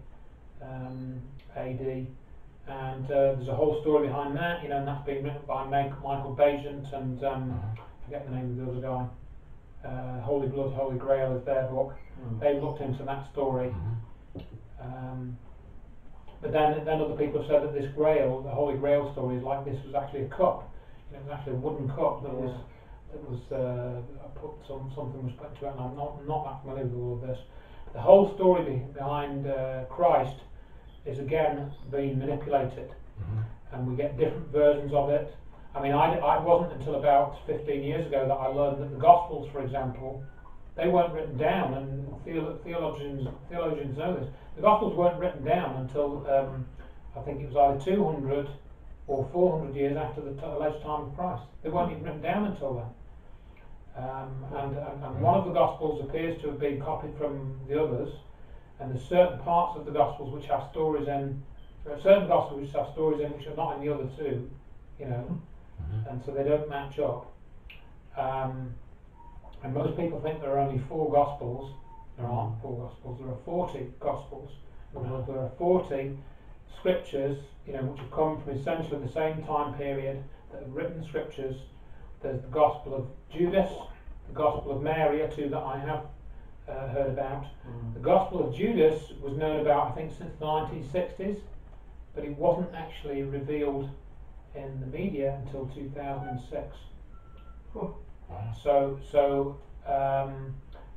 [SPEAKER 6] AD. And there's a whole story behind that, and that's been written by Michael Bagent and I forget the name of the other guy. Holy Blood, Holy Grail is their book. They've looked into that story. But then other people have said that this Grail, the Holy Grail story, is like this was actually a cup. It was actually a wooden cup that was something was put into it, and I'm not that familiar with all of this. The whole story behind Christ is again being manipulated, and we get different versions of it. I mean, I wasn't until about 15 years ago that I learned that the Gospels, for example, they weren't written down, and theologians know this. The Gospels weren't written down until I think it was either 200 or 400 years after the alleged time of Christ. They weren't even written down until then. And one of the Gospels appears to have been copied from the others, and there's certain parts of the Gospels which have stories in. There are certain Gospels which have stories in which are not in the other two, and so they don't match up. And most people think there are only 4 Gospels. There aren't 4 Gospels. There are 40 Gospels. In other words, there are 40 scriptures, which have come from essentially the same time period that have written scriptures. There's the Gospel of Judas, the Gospel of Mary, are 2 that I have heard about. The Gospel of Judas was known about, I think, since the 1960s, but it wasn't actually revealed in the media until 2006.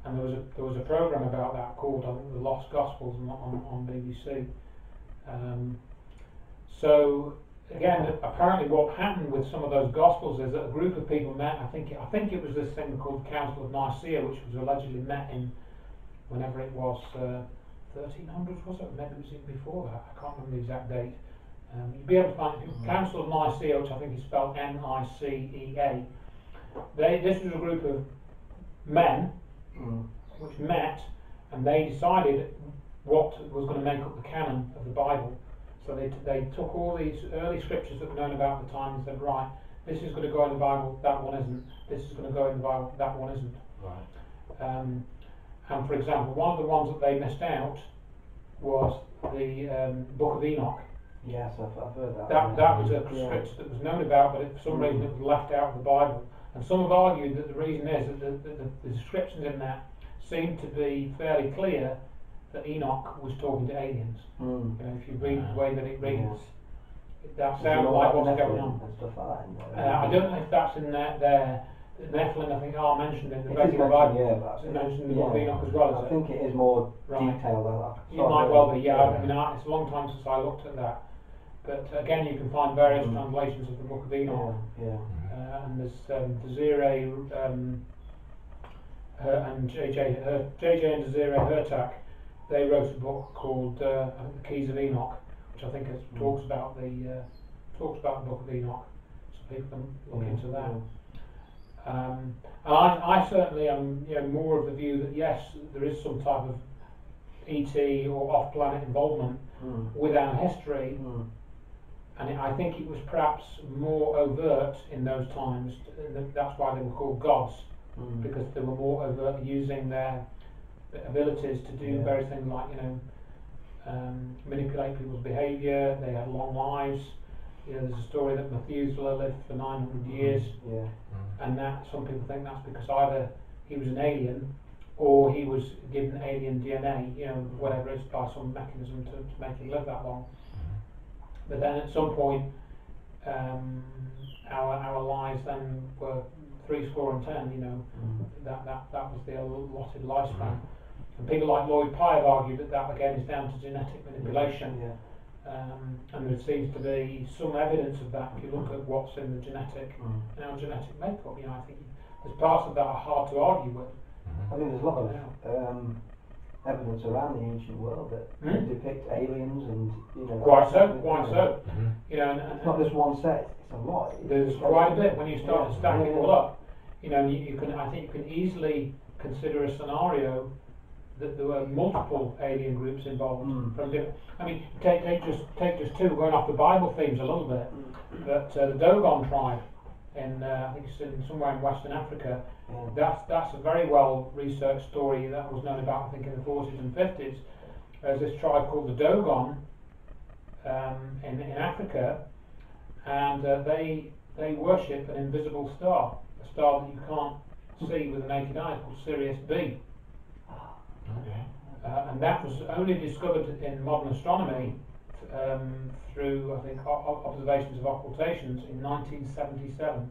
[SPEAKER 6] And there was a program about that called, I think, The Lost Gospels on BBC. So again, apparently what happened with some of those Gospels is that a group of people met. I think it was this thing called the Council of Nicaea, which was allegedly met in whenever it was 1300s, was it? Maybe it was even before that. I can't remember the exact date. You'll be able to find the Council of Nicaea, which I think is spelled Nicea. This was a group of men which met, and they decided what was going to make up the canon of the Bible. So they took all these early scriptures that were known about the time and said, right, this is going to go in the Bible, that one isn't. This is going to go in the Bible, that one isn't.
[SPEAKER 5] Right.
[SPEAKER 6] And for example, one of the ones that they missed out was the Book of Enoch.
[SPEAKER 2] Yes, I've heard that.
[SPEAKER 6] That was a scripture that was known about, but for some reason it was left out of the Bible. And some have argued that the reason is that the descriptions in that seem to be fairly clear that Enoch was talking to aliens. You know, if you read the way that it reads, that sounds like what's going on.
[SPEAKER 2] And stuff like that,
[SPEAKER 6] I don't know if that's in there. Nephilim, I think, are mentioned in the regular Bible.
[SPEAKER 2] Yeah,
[SPEAKER 6] it's mentioned in the Book of Enoch as well.
[SPEAKER 2] I think it is more
[SPEAKER 6] right.
[SPEAKER 2] detailed.
[SPEAKER 6] It might well be. Yeah. I mean, it's a long time since I looked at that. But again, you can find various translations of the Book of Enoch. And there's Desiree and JJ and Desiree Hurtak. They wrote a book called The Keys of Enoch, which I think talks about the Book of Enoch. So people can look into that. And I certainly am more of the view that yes, there is some type of ET or off-planet involvement with our history, and I think it was perhaps more overt in those times. That's why they were called gods, because they were more overt, using their abilities to do various things like manipulate people's behaviour. They had long lives. There's a story that Methuselah lived for 900 years, and that some people think that's because either he was an alien or he was given alien DNA, whatever it is, by some mechanism to make him live that long. But then at some point, our lives then were 70, that was the allotted lifespan. And people like Lloyd Pye have argued that again is down to genetic manipulation. And there seems to be some evidence of that if you look at what's in the genetic, our genetic makeup. I think there's parts of that are hard to argue with.
[SPEAKER 2] I think there's a lot of evidence around the ancient world that depict aliens and
[SPEAKER 6] quite so. And
[SPEAKER 2] it's not just one set; it's a lot.
[SPEAKER 6] There's quite a bit when you start to stack it all up. I think you can easily consider a scenario that there were multiple alien groups involved from different. I mean, take just two, going off the Bible themes a little bit. But the Dogon tribe in I think it's somewhere in Western Africa. That's a very well researched story that was known about, I think, in the 40s and 50s. There's this tribe called the Dogon in Africa, and they worship an invisible star, a star that you can't see with the naked eye, called Sirius B. And that was only discovered in modern astronomy through, I think, observations of occultations in 1977.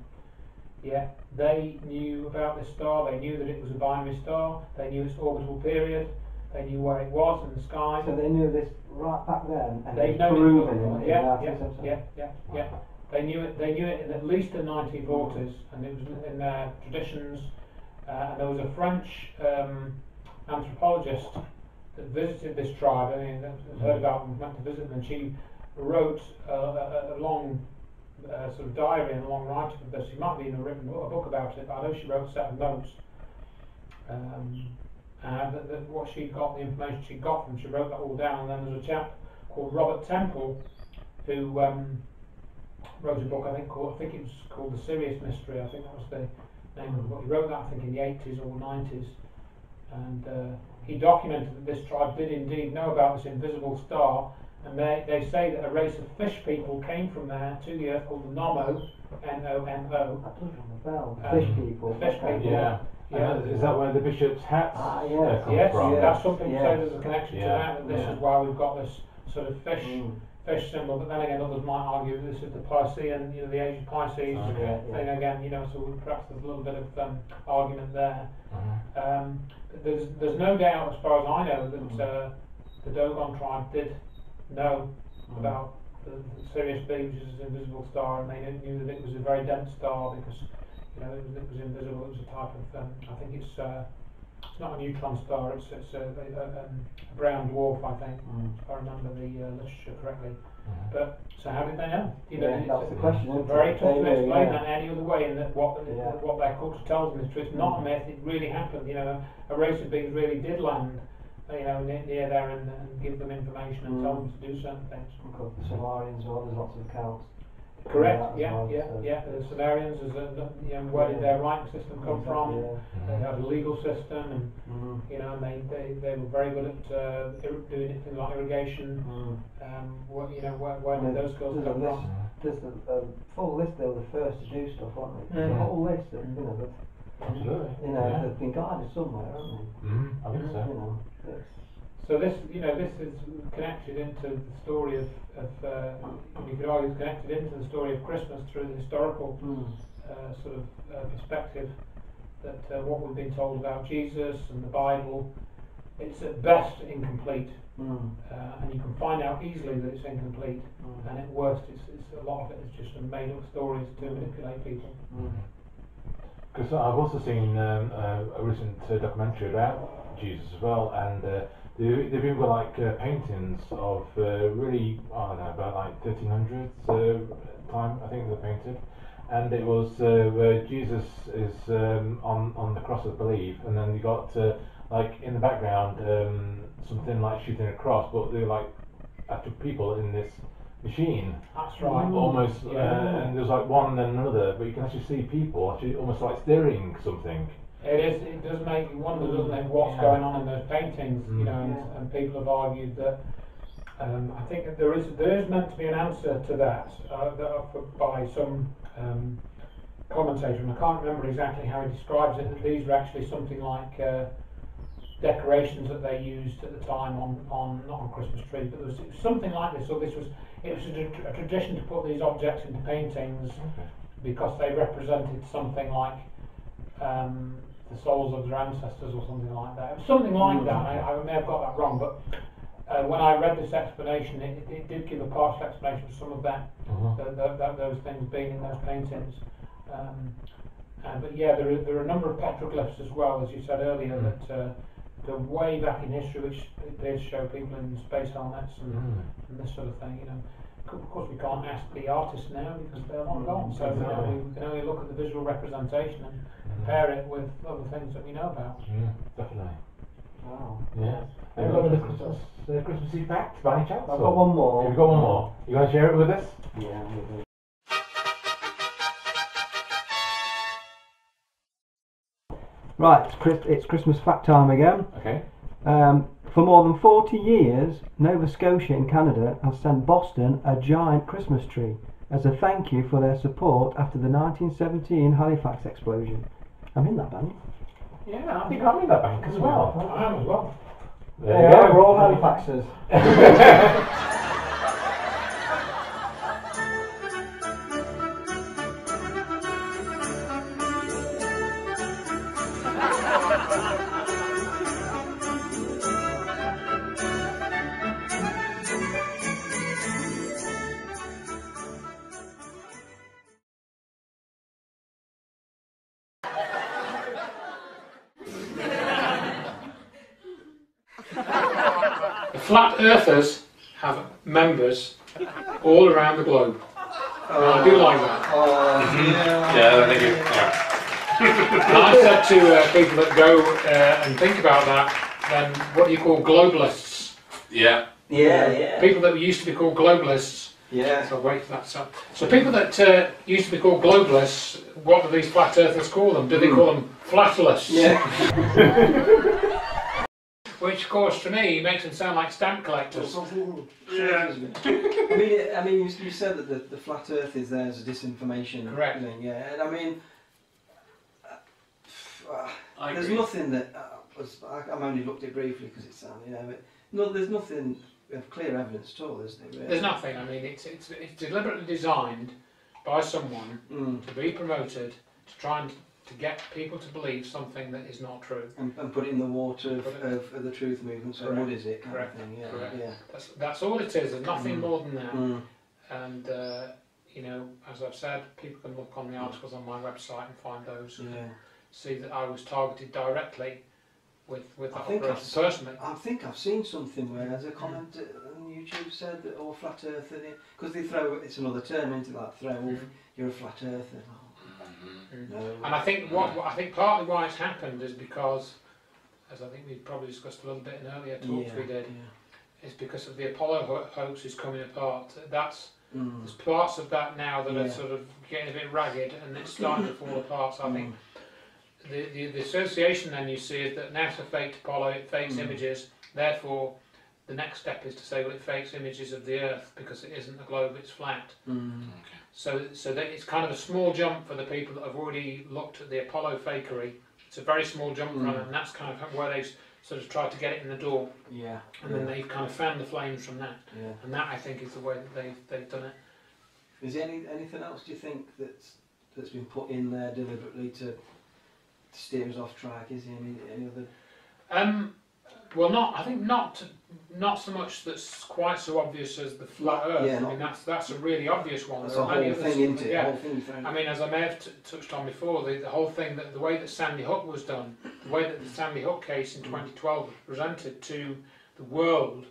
[SPEAKER 6] They knew about this star. They knew that it was a binary star. They knew its orbital period. They knew where it was in the sky.
[SPEAKER 2] So they knew this right back then, and
[SPEAKER 6] they've
[SPEAKER 2] known
[SPEAKER 6] it. Yeah. They knew it in at least the 1940s, and it was in their traditions. And there was a French anthropologist that visited this tribe. I mean, heard about them, went to visit them, and she wrote a long sort of diary and a long writing of this. She might have even written a book about it, but I know she wrote a set of notes. What she got, the information she got from, she wrote that all down. And then there's a chap called Robert Temple who wrote a book. I think it was called The Sirius Mystery. I think that was the name of the book. He wrote that, I think, in the 80s or 90s, and he documented that this tribe did indeed know about this invisible star. And they say that a race of fish people came from there to the Earth called the Nomo, N-O-M-O.
[SPEAKER 2] That does ring a bell. Fish people.
[SPEAKER 6] Fish people.
[SPEAKER 5] Yeah. Is that where the bishop's hats come
[SPEAKER 6] yes,
[SPEAKER 5] from?
[SPEAKER 6] That's something to say there's a connection to that this is why we've got this sort of fish symbol. But then again, others might argue that this is the Piscean, the age of Pisces thing again. So perhaps there's a little bit of argument there. But there's no doubt, as far as I know, that the Dogon tribe did know about the Sirius B, which is an invisible star, and they knew that it was a very dense star because it was invisible. It was a type of I think it's it's not a neutron star. It's a brown dwarf, I think, if I remember the literature correctly. But so how did they know? You know,
[SPEAKER 2] that's the question.
[SPEAKER 6] It's very tough to explain that any other way, and that what their culture tells them is true. It's not a myth. It really happened. You know, a race of beings really did land, you know, near there and give them information and tell them to do certain things.
[SPEAKER 2] Of the Sumerians, well, there's lots of accounts.
[SPEAKER 6] Correct. The Sumerians, you know, where did their writing system come from? They had a legal system, and you know, they were very good at doing things like irrigation. What, you know, where did those skills come from?
[SPEAKER 2] There's a full list. They were the first to do stuff, weren't they? There's a whole list of, you know,
[SPEAKER 5] Absolutely.
[SPEAKER 2] you know, they've been guided somewhere, haven't they?
[SPEAKER 5] I think so.
[SPEAKER 2] You know,
[SPEAKER 6] so this, you know, this is connected into the story of you could argue, it's connected into the story of Christmas through the historical sort of perspective. That what we've been told about Jesus and the Bible, it's at best incomplete, and you can find out easily that it's incomplete, and at worst, it's a lot of it is just made-up stories to manipulate people.
[SPEAKER 5] Because I've also seen a recent documentary about Jesus as well, and they've even got like paintings of really, I don't know, about like 1300s time, I think they're painted, and it was where Jesus is on the cross, I believe, and then you got like in the background something like shooting a cross, but they're like actual people in this machine.
[SPEAKER 6] That's right.
[SPEAKER 5] Almost, and there's like one and then another, but you can actually see people actually almost like steering something.
[SPEAKER 6] It does make you wonder, doesn't it, what's going on in those paintings, you know, and people have argued that I think that there is meant to be an answer to that, by some commentator, and I can't remember exactly how he describes it, that these are actually something like decorations that they used at the time on not on Christmas trees, but it was something like this. So it was a tradition to put these objects into paintings because they represented something like the souls of their ancestors or something like that. It was something like that. I may have got that wrong, but when I read this explanation, it did give a partial explanation of some of that, those things being in those paintings. But yeah, there are a number of petroglyphs as well, as you said earlier, that go way back in history, which appears to show people in space helmets and this sort of thing. You know, of course, we can't ask the artists now because they're long gone. So you know, we can only look at the visual representation and compare it with other things that we know about.
[SPEAKER 5] Yeah, definitely.
[SPEAKER 2] wow.
[SPEAKER 5] Yeah. Have you got another Christmassy fact by any chance?
[SPEAKER 2] I've got one more.
[SPEAKER 5] You've got one more. You want to share it with us?
[SPEAKER 2] Yeah. Right, it's Christmas fact time again.
[SPEAKER 5] Okay.
[SPEAKER 2] For more than 40 years, Nova Scotia in Canada has sent Boston a giant Christmas tree as a thank you for their support after the 1917 Halifax explosion. I'm in that band.
[SPEAKER 5] Yeah, I think I'm in that bank as well.
[SPEAKER 6] I am as well.
[SPEAKER 5] There you go.
[SPEAKER 2] We're all Halifaxers.
[SPEAKER 4] The flat earthers have members all around the globe. And I do like that.
[SPEAKER 7] Yeah, thank you.
[SPEAKER 4] And I said to people that go and think about that, then what do you call globalists?
[SPEAKER 7] Yeah.
[SPEAKER 2] Yeah.
[SPEAKER 4] People that used to be called globalists.
[SPEAKER 2] Yeah.
[SPEAKER 4] So wait for that. So people that used to be called globalists, what do these flat earthers call them? Do they call them flatalists?
[SPEAKER 2] Yeah.
[SPEAKER 4] Which, of course, to me makes them sound like stamp collectors.
[SPEAKER 2] Yeah. I mean, you said that the flat Earth is there as a disinformation
[SPEAKER 4] Correct.
[SPEAKER 2] thing, yeah. And I mean,
[SPEAKER 7] I
[SPEAKER 2] there's
[SPEAKER 7] agree.
[SPEAKER 2] nothing that I've only looked at it briefly because it's you know, but no, there's nothing of clear evidence at all, is there? Really?
[SPEAKER 4] There's nothing. I mean, it's deliberately designed by someone to be promoted to try and to get people to believe something that is not true.
[SPEAKER 2] And put it in the water of the truth movement. So
[SPEAKER 4] Correct.
[SPEAKER 2] what is it? Kind
[SPEAKER 4] Correct.
[SPEAKER 2] of thing. Yeah.
[SPEAKER 4] Correct.
[SPEAKER 2] Yeah.
[SPEAKER 4] That's all it is, and nothing more than that. And you know, as I've said, people can look on the articles on my website and find those.
[SPEAKER 2] Yeah.
[SPEAKER 4] See that I was targeted directly with that operation personally.
[SPEAKER 2] I think I've seen something where there's a comment on YouTube said that, or flat earther, because they throw, it's another term into that, you're a flat earther. No.
[SPEAKER 4] And I think I think partly why it's happened is because, as I think we probably discussed a little bit in earlier talks we did, is because of the Apollo hoax is coming apart. There's parts of that now that are sort of getting a bit ragged and it's starting to fall apart. So I think the association then you see is that NASA faked Apollo, it fakes images, therefore the next step is to say, well, it fakes images of the Earth because it isn't a globe, it's flat. So that it's kind of a small jump for the people that have already looked at the Apollo fakery. It's a very small jump for them, and that's kind of where they've sort of tried to get it in the door. And then they've kind of fanned the flames from that. And that, I think, is the way that they've done it.
[SPEAKER 2] Is there anything else, do you think, that's been put in there deliberately to steer us off track? Is there any other?
[SPEAKER 4] Well, I think not so much that's quite so obvious as the flat Earth. I mean, that's a really obvious one.
[SPEAKER 2] That's a whole thing, isn't it? Whole thing
[SPEAKER 4] I mean, as I may have touched on before, the whole thing, that the way that Sandy Hook was done, the way that the Sandy Hook case in 2012 was presented to the world,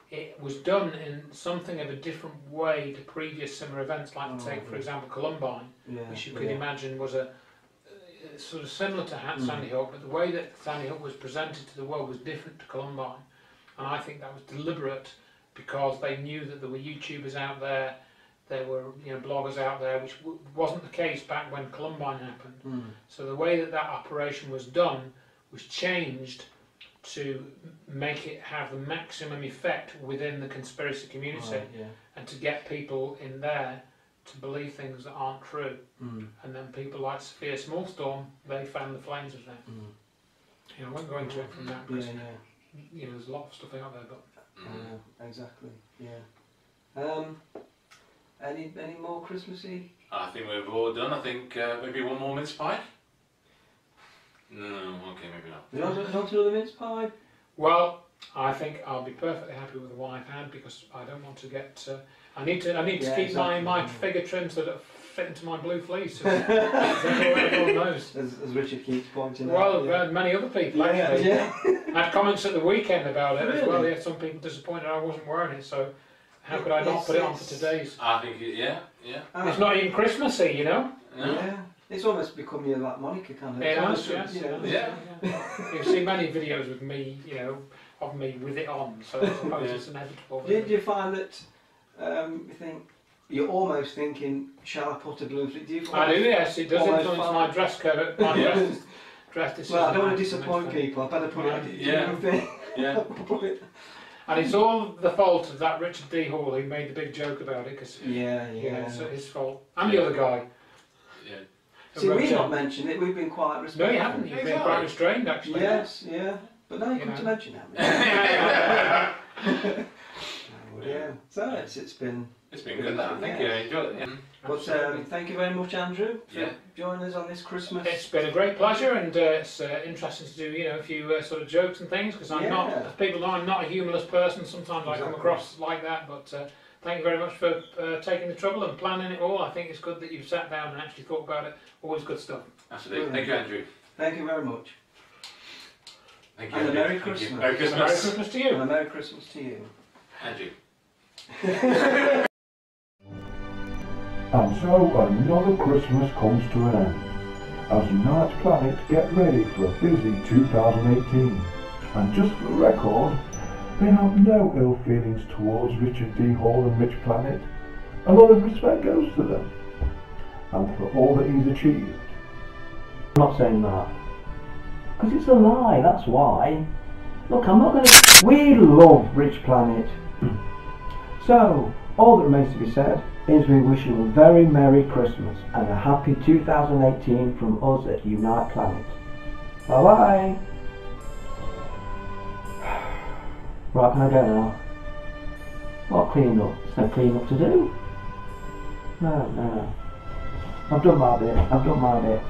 [SPEAKER 4] it was done in something of a different way to previous similar events, like take, for example, Columbine, which you could imagine was a sort of similar to Sandy Hook, but the way that Sandy Hook was presented to the world was different to Columbine, and I think that was deliberate because they knew that there were YouTubers out there, there were bloggers out there, which wasn't the case back when Columbine happened. So the way that operation was done was changed to make it have the maximum effect within the conspiracy community, and to get people in there to believe things that aren't true. And then people like Sophia Smallstorm, they fan the flames of that. I won't go into it from that because there's a lot of stuff out there, but
[SPEAKER 2] exactly. Any more Christmassy?
[SPEAKER 7] I think we've all done. I think maybe one more mince pie. No, okay, maybe not.
[SPEAKER 2] You want another mince pie?
[SPEAKER 4] Well, I think I'll be perfectly happy with the one I've had because I don't want to get. I need to keep my figure trim so that it fit into my blue fleece. Everyone knows.
[SPEAKER 2] As Richard keeps pointing
[SPEAKER 4] out.
[SPEAKER 2] Well,
[SPEAKER 4] many other people actually. I had comments at the weekend about it as well. Yeah, some people disappointed I wasn't wearing it, so how could I not put it on for today's?
[SPEAKER 7] I think
[SPEAKER 4] It's not even Christmassy,
[SPEAKER 7] No.
[SPEAKER 2] Yeah. It's almost become your like Monica kind of.
[SPEAKER 4] It has, yes. You've seen many videos with me, of me with it on, so I suppose it's inevitable.
[SPEAKER 2] Do you find that you think you're almost thinking, shall I put a blue fleece?
[SPEAKER 4] I do, yes. It does influence my dress code. My dress decision.
[SPEAKER 2] Well, I don't want to disappoint people. I better put it.
[SPEAKER 4] And it's all the fault of that Richard D. Hall who made the big joke about it, because it's his fault. And the other guy.
[SPEAKER 2] See, we've not mentioned it. We've been quite respectful.
[SPEAKER 4] No, you haven't. You've been quite restrained, actually.
[SPEAKER 2] Yes, but now you come to mention it. So it's been
[SPEAKER 7] good. Thank you. I enjoyed it.
[SPEAKER 2] But thank you very much, Andrew, for joining us on this Christmas.
[SPEAKER 4] It's been a great pleasure, and it's interesting to do a few sort of jokes and things, because I'm not, as people know, I'm not a humorless person. Sometimes I come across like that, but thank you very much for taking the trouble and planning it all. I think it's good that you've sat down and actually thought about it. Always good stuff.
[SPEAKER 7] Absolutely. Thank you, Andrew.
[SPEAKER 2] Thank you very much.
[SPEAKER 7] Thank you.
[SPEAKER 2] And a Merry Christmas.
[SPEAKER 7] Merry Christmas.
[SPEAKER 4] Merry Christmas to you.
[SPEAKER 2] And a Merry Christmas to you.
[SPEAKER 7] Andrew.
[SPEAKER 1] And so another Christmas comes to an end, as Unite Planet get ready for a busy 2018. And just for the record, they have no ill feelings towards Richard D. Hall and Rich Planet. A lot of respect goes to them, and for all that he's achieved.
[SPEAKER 8] I'm not saying that, because it's a lie, that's why. Look, I'm not going to... We love Rich Planet. So, all that remains to be said is we wish you a very Merry Christmas and a happy 2018 from us at Unite Planet. Bye bye. Right, can I go now? What clean up? There's no clean up to do. No. I've done my bit.